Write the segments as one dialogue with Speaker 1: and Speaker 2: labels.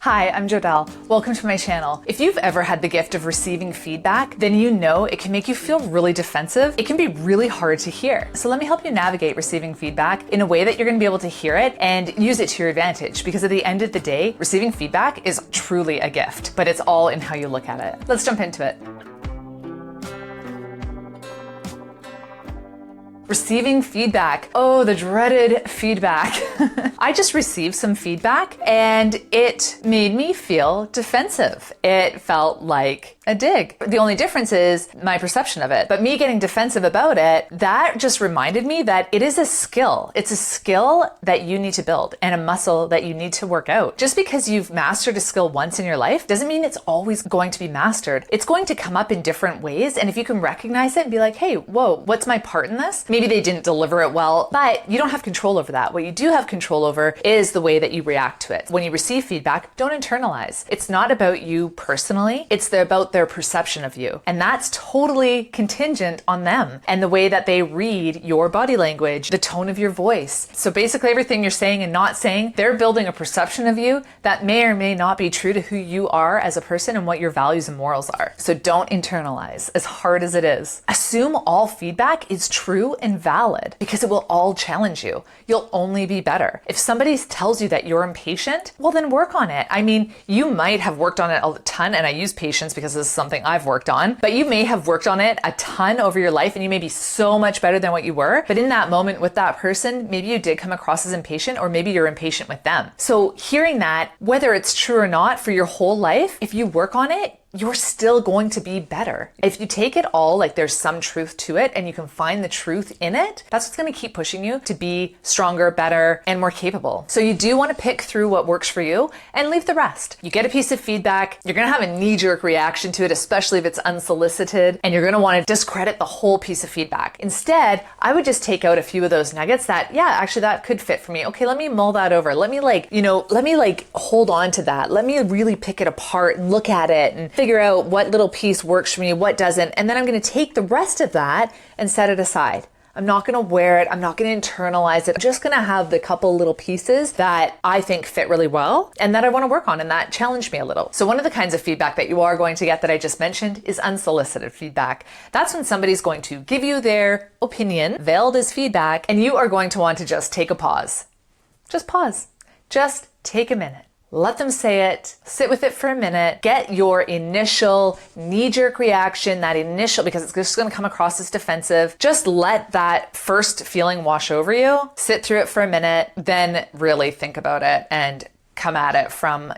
Speaker 1: Hi, I'm Jodelle. Welcome to my channel. If you've ever had the gift of receiving feedback, then you know it can make you feel really defensive. It can be really hard to hear. So let me help you navigate receiving feedback in a way that you're going to be able to hear it and use it to your advantage, because at the end of the day, receiving feedback is truly a gift, but it's all in how you look at it. Let's jump into it. Receiving feedback. Oh, the dreaded feedback. I just received some feedback and it made me feel defensive. It felt like a dig. The only difference is my perception of it. But me getting defensive about it, that just reminded me that it is a skill. It's a skill that you need to build and a muscle that you need to work out. Just because you've mastered a skill once in your life doesn't mean it's always going to be mastered. It's going to come up in different ways. And if you can recognize it and be like, hey, whoa, what's my part in this? Maybe they didn't deliver it well, but you don't have control over that. What you do have control over is the way that you react to it. When you receive feedback, don't internalize. It's not about you personally. It's about their perception of you. And that's totally contingent on them and the way that they read your body language, the tone of your voice. So basically everything you're saying and not saying, they're building a perception of you that may or may not be true to who you are as a person and what your values and morals are. So don't internalize, as hard as it is. Assume all feedback is true and valid, because it will all challenge you. You'll only be better. If somebody tells you that you're impatient, well then work on it. I mean, you might have worked on it a ton, and I use patience because this is something I've worked on, but you may have worked on it a ton over your life and you may be so much better than what you were. But in that moment with that person, maybe you did come across as impatient, or maybe you're impatient with them. So hearing that, whether it's true or not for your whole life, if you work on it, you're still going to be better. If you take it all like there's some truth to it and you can find the truth in it, that's what's going to keep pushing you to be stronger, better, and more capable. So you do want to pick through what works for you and leave the rest. You get a piece of feedback, you're going to have a knee-jerk reaction to it, especially if it's unsolicited, and you're going to want to discredit the whole piece of feedback. Instead, I would just take out a few of those nuggets that, yeah, actually that could fit for me. Okay, let me mull that over. Let me hold on to that. Let me really pick it apart and look at it and figure out what little piece works for me, what doesn't, and then I'm going to take the rest of that and set it aside. I'm not going to wear it. I'm not going to internalize it. I'm just going to have the couple little pieces that I think fit really well and that I want to work on and that challenged me a little. So one of the kinds of feedback that you are going to get that I just mentioned is unsolicited feedback. That's when somebody's going to give you their opinion, veiled as feedback, and you are going to want to just take a pause. Just pause. Just take a minute. Let them say it, sit with it for a minute, get your initial knee-jerk reaction, because it's just going to come across as defensive. Just let that first feeling wash over you, sit through it for a minute, then really think about it and come at it from,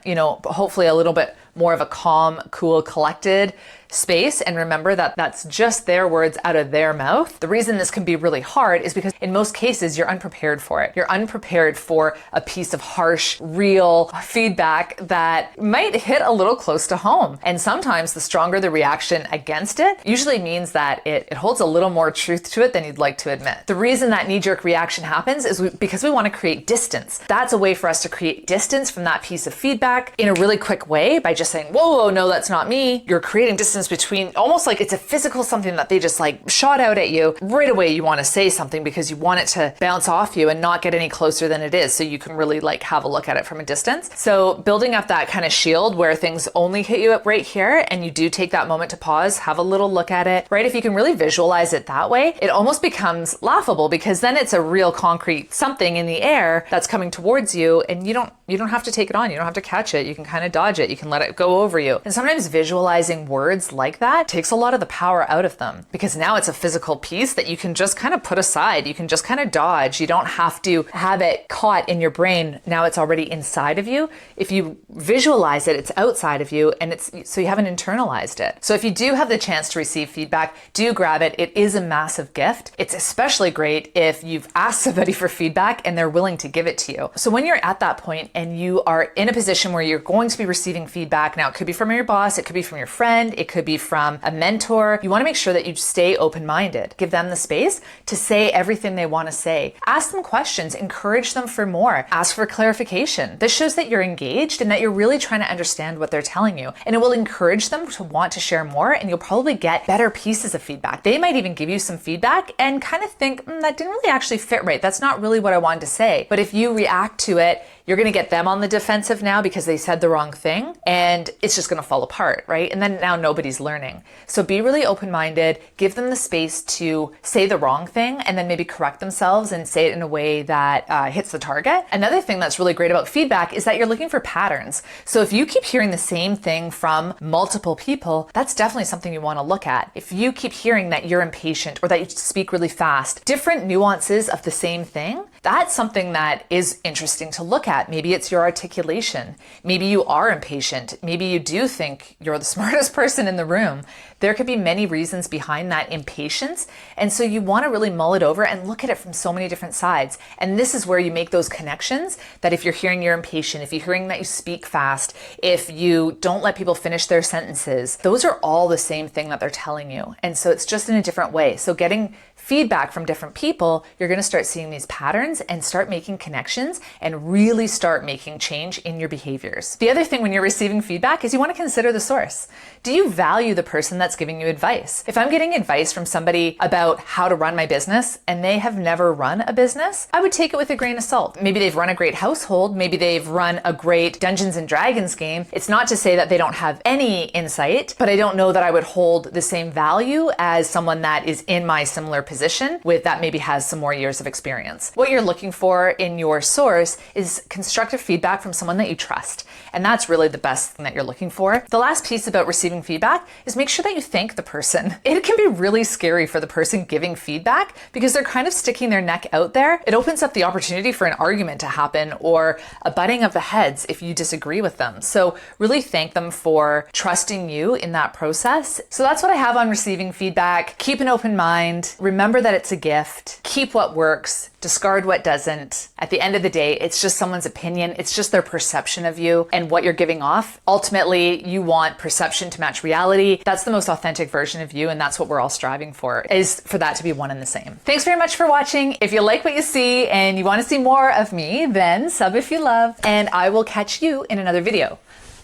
Speaker 1: hopefully a little bit more of a calm, cool, collected space. And remember that that's just their words out of their mouth. The reason this can be really hard is because in most cases, you're unprepared for it. You're unprepared for a piece of harsh, real feedback that might hit a little close to home. And sometimes the stronger the reaction against it usually means that it holds a little more truth to it than you'd like to admit. The reason that knee-jerk reaction happens is because we want to create distance. That's a way for us to create distance from that piece of feedback in a really quick way by just saying, whoa, no, that's not me. You're creating distance between, almost like it's a physical something that they just shot out at you. Right away you want to say something because you want it to bounce off you and not get any closer than it is, so you can really have a look at it from a distance. So building up that kind of shield where things only hit you up right here and you do take that moment to pause, have a little look at it, right? If you can really visualize it that way, it almost becomes laughable, because then it's a real concrete something in the air that's coming towards you, and you don't have to take it on. You don't have to catch it. You can kind of dodge it. You can let it go over you. And sometimes visualizing words like that takes a lot of the power out of them, because now it's a physical piece that you can just kind of put aside. You can just kind of dodge. You don't have to have it caught in your brain. Now it's already inside of you. If you visualize it, it's outside of you, and so you haven't internalized it. So if you do have the chance to receive feedback, do grab it. It is a massive gift. It's especially great if you've asked somebody for feedback and they're willing to give it to you. So when you're at that point and you are in a position where you're going to be receiving feedback, now it could be from your boss, it could be from your friend, it could could be from a mentor. You want to make sure that you stay open-minded. Give them the space to say everything they want to say. Ask them questions, encourage them for more, ask for clarification. This shows that you're engaged and that you're really trying to understand what they're telling you. And it will encourage them to want to share more, and you'll probably get better pieces of feedback. They might even give you some feedback and kind of think, that didn't really actually fit right. That's not really what I wanted to say. But if you react to it, you're going to get them on the defensive now because they said the wrong thing, and it's just going to fall apart, right? And then now nobody's learning. So be really open-minded, give them the space to say the wrong thing and then maybe correct themselves and say it in a way that hits the target. Another thing that's really great about feedback is that you're looking for patterns. So if you keep hearing the same thing from multiple people, that's definitely something you want to look at. If you keep hearing that you're impatient or that you speak really fast, different nuances of the same thing, that's something that is interesting to look at. Maybe it's your articulation. Maybe you are impatient. Maybe you do think you're the smartest person in the room. There could be many reasons behind that impatience. And so you want to really mull it over and look at it from so many different sides. And this is where you make those connections that if you're hearing you're impatient, if you're hearing that you speak fast, if you don't let people finish their sentences, those are all the same thing that they're telling you. And so it's just in a different way. So getting feedback from different people, you're going to start seeing these patterns and start making connections and really start making change in your behaviors. The other thing when you're receiving feedback is you want to consider the source. Do you value the person that's giving you advice? If I'm getting advice from somebody about how to run my business and they have never run a business, I would take it with a grain of salt. Maybe they've run a great household. Maybe they've run a great Dungeons and Dragons game. It's not to say that they don't have any insight, but I don't know that I would hold the same value as someone that is in my similar position with that maybe has some more years of experience. What you're looking for in your source is constructive feedback from someone that you trust. And that's really the best thing that you're looking for. The last piece about receiving feedback is make sure that you thank the person. It can be really scary for the person giving feedback because they're kind of sticking their neck out there. It opens up the opportunity for an argument to happen or a butting of the heads if you disagree with them. So really thank them for trusting you in that process. So that's what I have on receiving feedback. Keep an open mind. Remember that it's a gift. Keep what works. Discard what doesn't. At the end of the day, it's just someone's opinion. It's just their perception of you and what you're giving off. Ultimately, you want perception to match reality. That's the most authentic version of you, and that's what we're all striving for, is for that to be one and the same. Thanks very much for watching. If you like what you see and you want to see more of me, then sub if you love, and I will catch you in another video.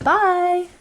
Speaker 1: Bye!